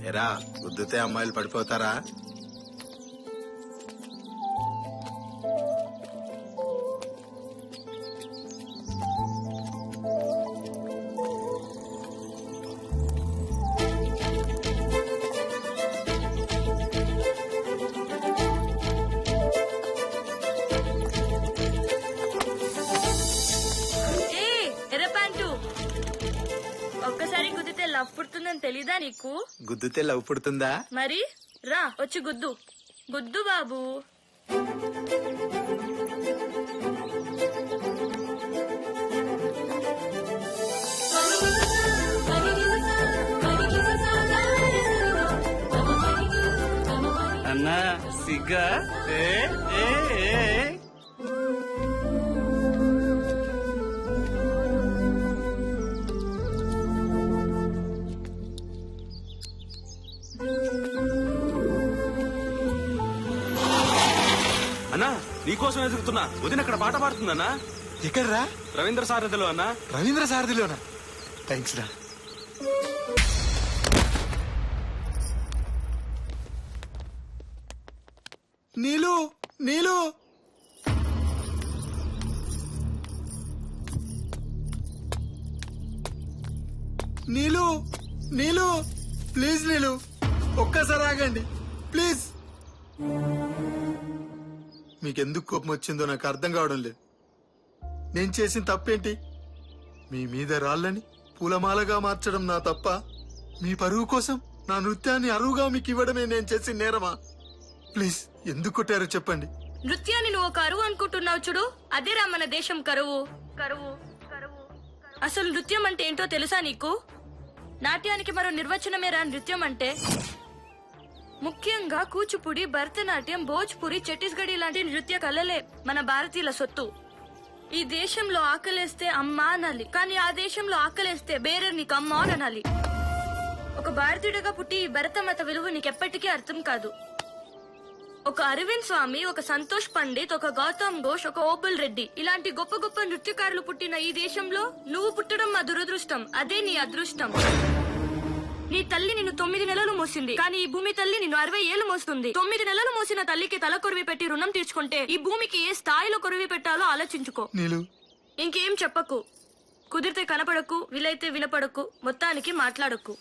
ఎరా గుద్దితే అమ్మాయిలు పడిపోతారా? ఒక్కసారి గుద్దితే లవ్ పుడుతుందని తెలీదా నీకు? గుద్దితే లవ్ పుడుతుందా? మరి రా వచ్చి గుద్దు గుద్దు బాబు. అన్నా సిగ్గా అన్నా నీకోసం ఎదుగుతున్నా. వదిన అక్కడ పాట పాడుతుందన్నా. ఎక్కడ్రా? రవీంద్ర సారథిలో అన్నా. రవీంద్ర సారథిలోనా? థ్యాంక్స్ రా. నీలు నీలు నీలు నీలు ప్లీజ్ నీలు ఒక్కసారి ఆగండి ప్లీజ్. మీకెందుకు కోపం వచ్చిందో నాకు అర్థం కావడం లేదు. నేను చేసిన తప్పేంటి? మీ మీద రాళ్ళని పూలమాలగా మార్చడం నా తప్ప? మీ పరువు కోసం నా నృత్యాన్ని అరువుగా మీకు ఇవ్వడమే నేను చేసిన నేరమా? ప్లీజ్ ఎందుకు కొట్టారో చెప్పండి. నృత్యాన్ని నువ్వు ఒక అరువు అనుకుంటున్నావు చూడు, అదేరా మన దేశం కరువు. కరువు కరువు అసలు నృత్యం అంటే ఏంటో తెలుసా నీకు? నాట్యానికి మరో నిర్వచనమేరా నృత్యం అంటే. ముఖ్యంగా కూచిపూడి, భరతనాట్యం, భోజ్పురి, ఛత్తీస్గఢీ లాంటి నృత్య కళలే మన భారతీయుల సొత్తు. ఈ దేశంలో ఆకలేస్తే అమ్మ అనాలి, కానీ ఆ దేశంలో ఆకలేస్తే బేరే నీకు అమ్మ అనాలి. ఒక భారతీయుడిగా పుట్టి ఈ భరతమాత విలువ నీకెప్పటికీ అర్థం కాదు. ఒక అరవింద్ స్వామి, ఒక సంతోష్ పండిత్, ఒక గౌతమ్ ఘోష్, ఒక ఓబుల్ రెడ్డి ఇలాంటి గొప్ప గొప్ప నృత్యకారులు పుట్టిన ఈ దేశంలో నువ్వు పుట్టడం మా దురదృష్టం. అదే నీ అదృష్టం. నీ తల్లి నిన్ను 9 నెలలు మోసింది, కానీ ఈ భూమి తల్లి నిన్ను 60 ఏళ్లు మోస్తుంది. 9 నెలలు మోసిన తల్లికి తల కొరివి పెట్టి రుణం తీర్చుకుంటే ఈ భూమికి ఏ స్థాయిలో కొరివి పెట్టాలో ఆలోచించుకో. నీలు ఇంకేం చెప్పకు, కుదిరితే కనపడకు, వీలైతే వినపడకు, మొత్తానికి మాట్లాడకు.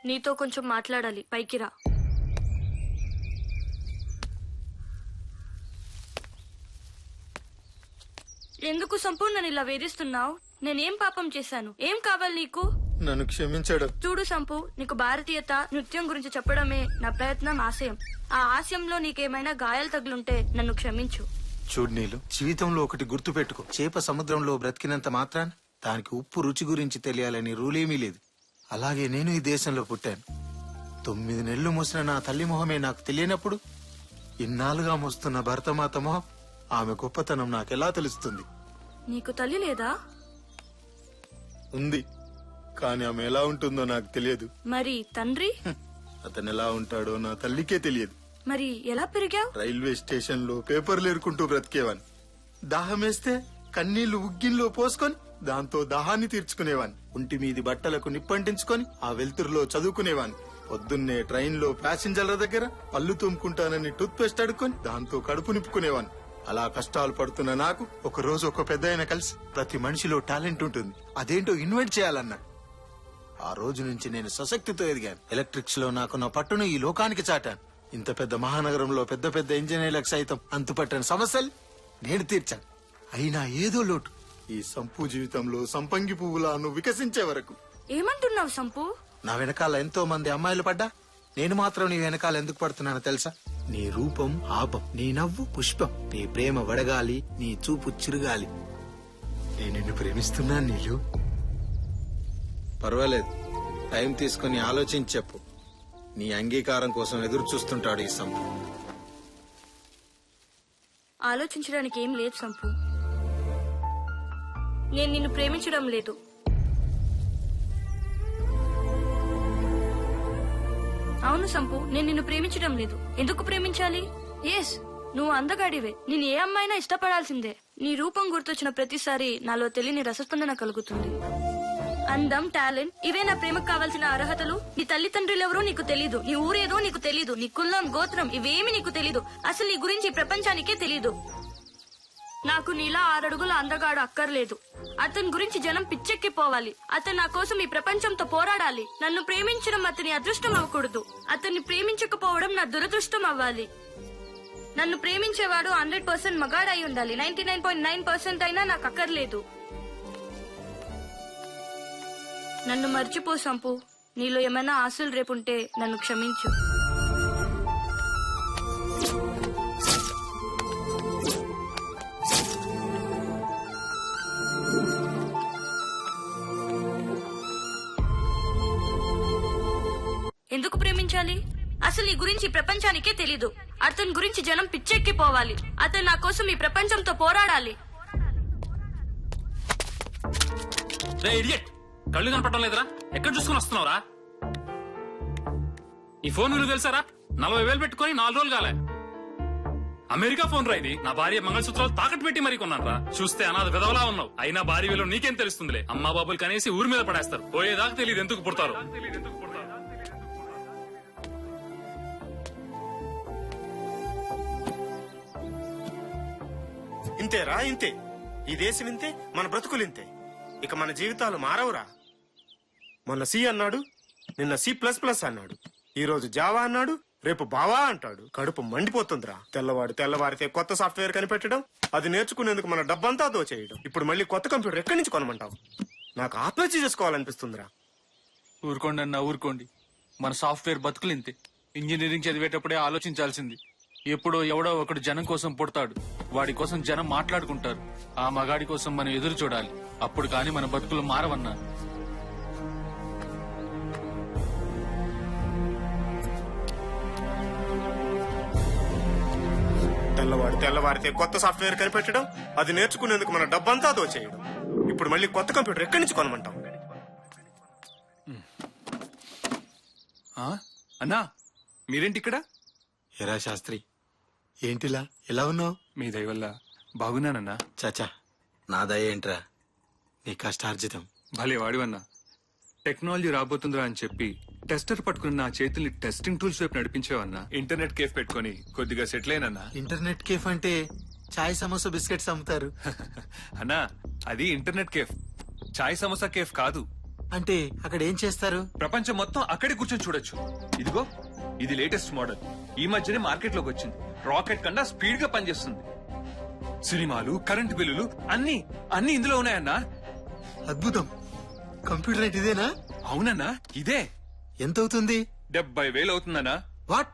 నీతో కొంచెం మాట్లాడాలి, పైకి రా. ఎందుకు సంపూర్ణ ఇలా వేధిస్తున్నావు? నేనేం పాపం చేశాను? ఏం కావాలి నీకు? నన్ను క్షమించాడు. చూడు సంపు, నీకు భారతీయత, నృత్యం గురించి చెప్పడమే నా ప్రయత్నం, ఆశయం. ఆ ఆశయంలో నీకేమైనా గాయాలు తగులుంటే నన్ను క్షమించు. చూడు నీలు, జీవితంలో ఒకటి గుర్తు పెట్టుకో. చేప సముద్రంలో బ్రతికినంత మాత్రాన దానికి ఉప్పు రుచి గురించి తెలియాలని రూలేమీ లేదు. అలాగే నేను ఈ దేశంలో పుట్టాను. 9 నెలలు మోసిన నా తల్లి మొహమే నాకు తెలియనప్పుడు ఇన్నాళ్ళుగా మోస్తున్న భరతమాత మొహం, ఆమె గొప్పతనం నాకెలా తెలుస్తుంది? నీకు తల్లి లేదా? ఉంది, కానీ ఆమె ఎలా ఉంటుందో నాకు తెలియదు. మరి తండ్రి? అతను ఎలా ఉంటాడో నా తల్లికే తెలియదు. మరి ఎలా పెరిగావు? రైల్వే స్టేషన్ లో పేపర్లు ఏరుకుంటూ బ్రతికేవాన్ని. దాహమేస్తే కన్నీళ్లు ఉగ్గిన్లో పోసుకొని దాంతో దాహాన్ని తీర్చుకునేవాన్ని. ఒంటి మీది బట్టలకు నిప్పంటించుకొని ఆ వెలుతురులో చదువుకునేవాన్ని. పొద్దున్నే ట్రైన్ లో ప్యాసింజర్ల దగ్గర పళ్ళు తుమ్ముకుంటానని టూత్ పేస్ట్ అడుక్కొని దాంతో కడుపు నింపుకునేవాన్ని. అలా కష్టాలు పడుతున్న నాకు ఒక రోజు ఒక పెద్దాయన కలిసి ప్రతి మనిషిలో టాలెంట్ ఉంటుంది, అదేంటో ఇన్వెంట్ చేయాలన్నాడు. ఆ రోజు నుంచి నేను సశక్తితో ఎదిగాను. ఎలక్ట్రిక్స్ లో నాకున్న పట్టును ఈ లోకానికి చాటాను. ఇంత పెద్ద మహానగరంలో పెద్ద పెద్ద ఇంజనీర్లకు సైతం అంతుపట్టని సమస్యలు నేను తీర్చాను. అయినా ఏదో లోటు. ఈ సంపు జీవితంలో సంపంగి పువ్వులా నువ్వు వికసించే వరకు. ఏమంటున్నావు సంపు? నా వెనకాల ఎంతో మంది అమ్మాయిలు పడ్డా నేను మాత్రం నీ వెనకాల ఎందుకు పడుతున్నానో తెలుసా? నీ రూపం ఆపం, నీ నవ్వు పుష్పం, నీ ప్రేమ వడగాలి, నీ చూపు చిరుగాలి. నేను నిన్ను ప్రేమిస్తున్నాను నీలు. పర్వాలేదు, టైం తీసుకుని ఆలోచించి చెప్పు. నీ అంగీకారం కోసం ఎదురు చూస్తుంటాడు ఈ సంపు. ఆలోచించడానికి ఏం లేదు సంపు. నేను నిన్ను ప్రేమించడం లేదు. అవును సంపు, నేను నిన్ను ప్రేమించడం లేదు. ఎందుకు ప్రేమించాలి? ఎస్, నువ్వు అందగాడివే. నేను ఏ అమ్మాయినా ఇష్టపడాల్సిందే. నీ రూపం గుర్తొచ్చిన ప్రతిసారి నాలో తెలియని రసస్పందన కలుగుతుంది. అందం, టాలెంట్, ఇవే నా ప్రేమకు కావాల్సిన అర్హతలు. నీ తల్లిదండ్రులెవరో నీకు తెలీదు, నీ ఊరేదో నీకు తెలీదు, నీ కులం, గోత్రం ఇవేమి నీకు తెలీదు. అసలు నీ గురించి ఈ ప్రపంచానికే తెలీదు. నాకు నీలా 6 అడుగుల అందగాడు అక్కర్లేదు. అతని గురించి జనం పిచ్చెక్కిపోవాలి. అతను నా కోసం ఈ ప్రపంచంతో పోరాడాలి. నన్ను ప్రేమించడం అతని అదృష్టం అవ్వకూడదు. అతన్ని ప్రేమించకపోవడం నా దురదృష్టం అవ్వాలి. నన్ను ప్రేమించేవాడు 100% మగాడై ఉండాలి. 99.9% అయినా నాకు అక్కర్లేదు. నన్ను మర్చిపో సంపు. నీలో ఏమైనా ఆశలు రేపుంటే నన్ను క్షమించు. ఎందుకు ప్రేమించాలి? అసలు ఈ గురించి ప్రపంచానికే తెలీదు. అతని గురించి జనం పిచ్చెక్కిపోవాలి. అతను నా కోసం ఈ ప్రపంచంతో పోరాడాలి. కళ్ళు కనపడటం లేదురా? ఎక్కడ చూసుకుని వస్తున్నావురా? ఈ ఫోన్ విలువ తెలుసారా? 40,000 పెట్టుకుని 4 రోజులు కాలే. అమెరికా ఫోన్ రా ఇది. నా భార్య మంగళసూత్రాలు తాకట్టు పెట్టి మరీ కొన్నాను రా. చూస్తే అనాథ విధవలా ఉన్నావు. అయినా భార్య విలువ నీకేం తెలుస్తుందిలే. అమ్మా బాబులు కనేసి ఊరి మీద పడేస్తారు. పోయేదాకా తెలియదు ఎందుకు పుడతారు. ఇంతేరా, ఇంతే. ఈ దేశం ఇంతే, మన బ్రతుకులు ఇంతే. ఇక మన జీవితాలు మారవురా. మొన్న సి అన్నాడు, నిన్న C++ అన్నాడు, ఈ రోజు జావా అన్నాడు, రేపు బావా అంటాడు. కడుపు మండిపోతుందిరా. తెల్లవారితే కొత్త సాఫ్ట్వేర్ కనిపెట్టడం, అది నేర్చుకునేందుకు మన డబ్బంతా దోచేయడం. ఇప్పుడు మళ్ళీ కొత్త కంప్యూటర్ ఎక్కడి నుంచి కొనమంటావు? నాకు ఆత్మహత్య చేసుకోవాలనిపిస్తుందిరా. ఊరుకోండి అన్న, ఊరుకోండి. మన సాఫ్ట్వేర్ బతుకులు ఇంతే. ఇంజనీరింగ్ చదివేటప్పుడే ఆలోచించాల్సింది. ఎప్పుడో ఎవడో ఒకడు జనం కోసం పుడతాడు. వాడి కోసం జనం మాట్లాడుకుంటారు. ఆ మగాడి కోసం మనం ఎదురు చూడాలి. అప్పుడు కాని మన బతుకులు మారవన్నా. తెల్లవారితే కొత్త సాఫ్ట్వేర్ కనిపెట్టడం, అది నేర్చుకునేందుకు మన డబ్బంతా దోచేయడం. ఇప్పుడు మళ్ళీ కొత్త కంప్యూటర్ ఎక్కడి నుంచి కొనమంటాం? అన్నా, మీరేంటి ఇక్కడ? ఎరా శాస్త్రి, ఏంటిలా ఎలా ఉన్నావు? మీ దయ వల్ల బాగున్నానన్నా. చాచా, నా దయ ఏంట్రా, నీ కష్టార్జితం. భలే వాడివన్నా. టెక్నాలజీ రాబోతుందిరా అని చెప్పి టెస్టర్ పట్టుకుని నా చేతుల్ని టెస్టింగ్ టూల్స్ వైపు నడిపించావన్నా. ఇంటర్నెట్ కేఫ్ పెట్టుకుని కొద్దిగా సెటిల్ అయినన్నా. ఇంటర్నెట్ కేఫ్ అంటే చాయ్ సమోసా బిస్కెట్స్ అమ్ముతారు అన్నా. అది ఇంటర్నెట్ కేఫ్, చాయ్ సమోసా కేఫ్ కాదు. అంటే అక్కడ ఏం చేస్తారు? ప్రపంచం మొత్తం అక్కడే కూర్చొని చూడొచ్చు. ఇదిగో, ఇది లేటెస్ట్ మోడల్. ఈ మధ్యనే మార్కెట్ లోకి వచ్చింది. రాకెట్ కన్నా స్పీడ్ గా పనిచేస్తుంది. సినిమాలు, కరెంటు బిల్లులు అన్ని ఇందులో ఉన్నాయన్నా. అద్భుతం. కంప్యూటర్ అంటే ఇదేనా? అవునన్నా, ఇదే. ఎంత అవుతుంది? 70,000 అవుతుందన్నా. వాట్,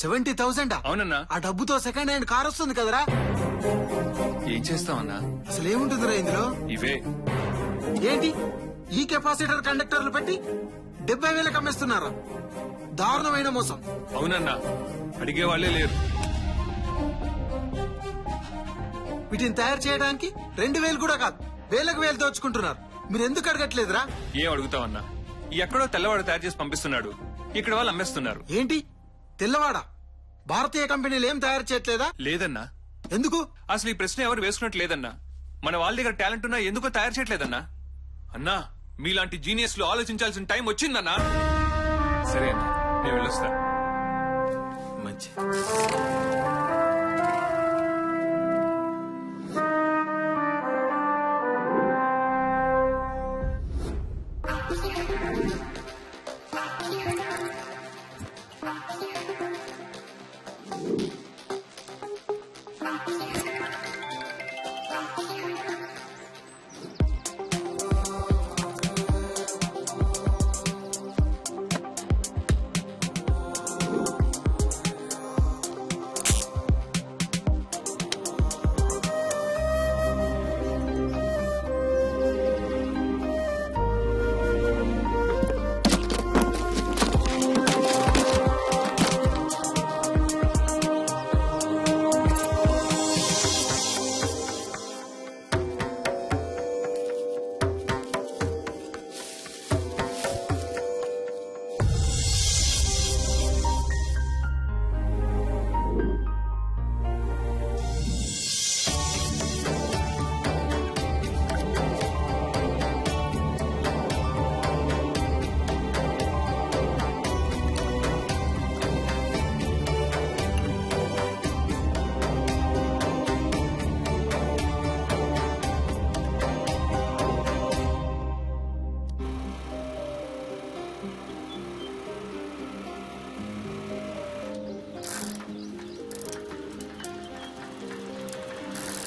70,000? అవునన్నా. ఆ డబ్బుతో సెకండ్ హ్యాండ్ కార్ వస్తుంది కదరా. ఏం చేస్తామన్నా? అసలు ఏముంటుందిరా ఇందులో? ఇవే. ఏంటి, ఈ కెపాసిటర్ కండక్టర్లు పెట్టి 70,000 అమ్మేస్తున్నారా? దారుణమైన మోసం. అవునన్నా, అడిగే వాళ్లే లేరు. వీటిని తయారు చేయడానికి 2,000 కూడా కాదు, వేలకు వేలు దోచుకుంటున్నారు. మీరు ఎందుకు అడగట్లేదురా? ఏం అడుగుతావన్నా? ఎక్కడో తెల్లవాడు తయారు చేసి పంపిస్తున్నాడు, ఇక్కడ వాళ్ళు అమ్మేస్తున్నారు. ఏంటి తెల్లవాడా? భారతీయ కంపెనీలు ఏం తయారు చేయట్లేదా? లేదన్నా. ఎందుకు? అసలు ఈ ప్రశ్న ఎవరు వేసుకున్నట్టు లేదన్నా. మన వాళ్ళ దగ్గర టాలెంట్ ఉన్నా ఎందుకో తయారు చేయట్లేదన్నా. అన్నా, మీలాంటి జీనియస్ లో ఆలోచించాల్సిన టైం వచ్చిందన్నా. సరే అన్నా, నేను వెళ్ళొస్తా. మంచి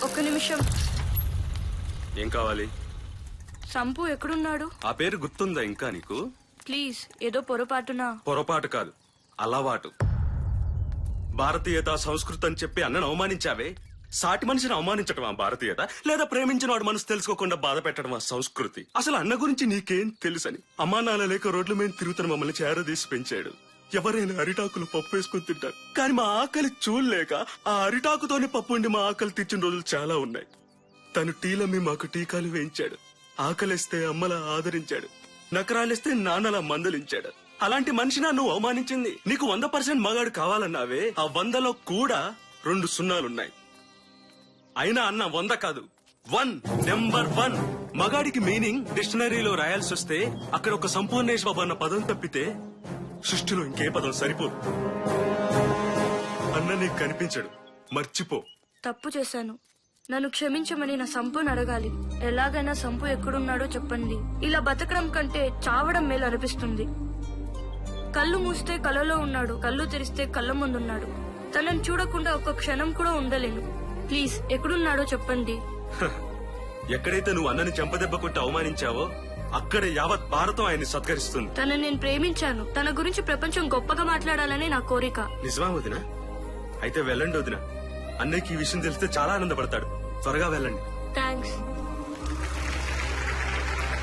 ఒక్క నిమిషం. ఏం కావాలి? సంపు ఎక్కడున్నాడు? ఆ పేరు గుర్తుందా ఇంకా నీకు? ప్లీజ్, ఏదో పొరపాటున. పొరపాటు కాదు, అలవాటు. భారతీయత సంస్కృతి అని చెప్పి అన్నను అవమానించావే, సాటి మనిషిని అవమానించటమా భారతీయత? లేదా ప్రేమించిన వాడు మనసు తెలుసుకోకుండా బాధ పెట్టడమా సంస్కృతి? అసలు అన్న గురించి నీకేం తెలుసని? అమ్మా నాన్న లేక రోడ్ల మీద తిరుగుతున్న మమ్మల్ని చేరదీసి పెంచాడు. ఎవరైనా అరిటాకులు పప్పు వేసుకుని తింటారు, కానీ మా ఆకలి చూడలేక ఆ అరిటాకుతోనే పప్పు ఉండి మా ఆకలి తెచ్చిన రోజులు చాలా ఉన్నాయి. తను టీలమ్మి మాకు టీకాలు వేయించాడు. ఆకలిస్తే అమ్మలా ఆదరించాడు, నకరాలిస్తే నాన్నలా మందలించాడు. అలాంటి మనిషినా నువ్వు అవమానించింది? నీకు 100% మగాడు కావాలన్నావే, ఆ 100లో కూడా 2 సున్నాలున్నాయి. అయినా అన్న 100 కాదు, 1, నెంబర్ 1. మగాడికి మీనింగ్ డిక్షనరీలో రాయాల్సి వస్తే అక్కడ ఒక సంపూర్ణేశ్వర అన్న పదం తప్పితే సృష్టిలో ఇంకే పదం సరిపోదు. అన్న నీకు కనిపించడు, మర్చిపో. తప్పు చేశాను, నన్ను క్షమించమని నా సంపుని అడగాలి. ఎలాగైనా సంపు ఎక్కడున్నాడో చెప్పండి. ఇలా బతకడం కంటే చావడం మేలు అనిపిస్తుంది. కళ్ళు మూస్తే కలలో ఉన్నాడు, కళ్ళు తెరిస్తే కళ్ళ ముందున్నాడు. తనని చూడకుండా ఒక్క క్షణం కూడా ఉండలేను. ప్లీజ్, ఎక్కడున్నాడో చెప్పండి. ఎక్కడైతే నువ్వు అన్నని చెంపదెబ్బ కొట్టి అవమానించావో అక్కడే యావత్ భారతం ఆయన్ని సత్కరిస్తుంది. తనని నేను ప్రేమించాను. తన గురించి ప్రపంచం గొప్పగా మాట్లాడాలని నా కోరిక. నిజమా వదిన? అయితే వెళ్ళండి వదిన. అన్నయ్యకి ఈ విషయం తెలిస్తే చాలా ఆనందపడతాడు. త్వరగా వెళ్ళండి. థ్యాంక్స్.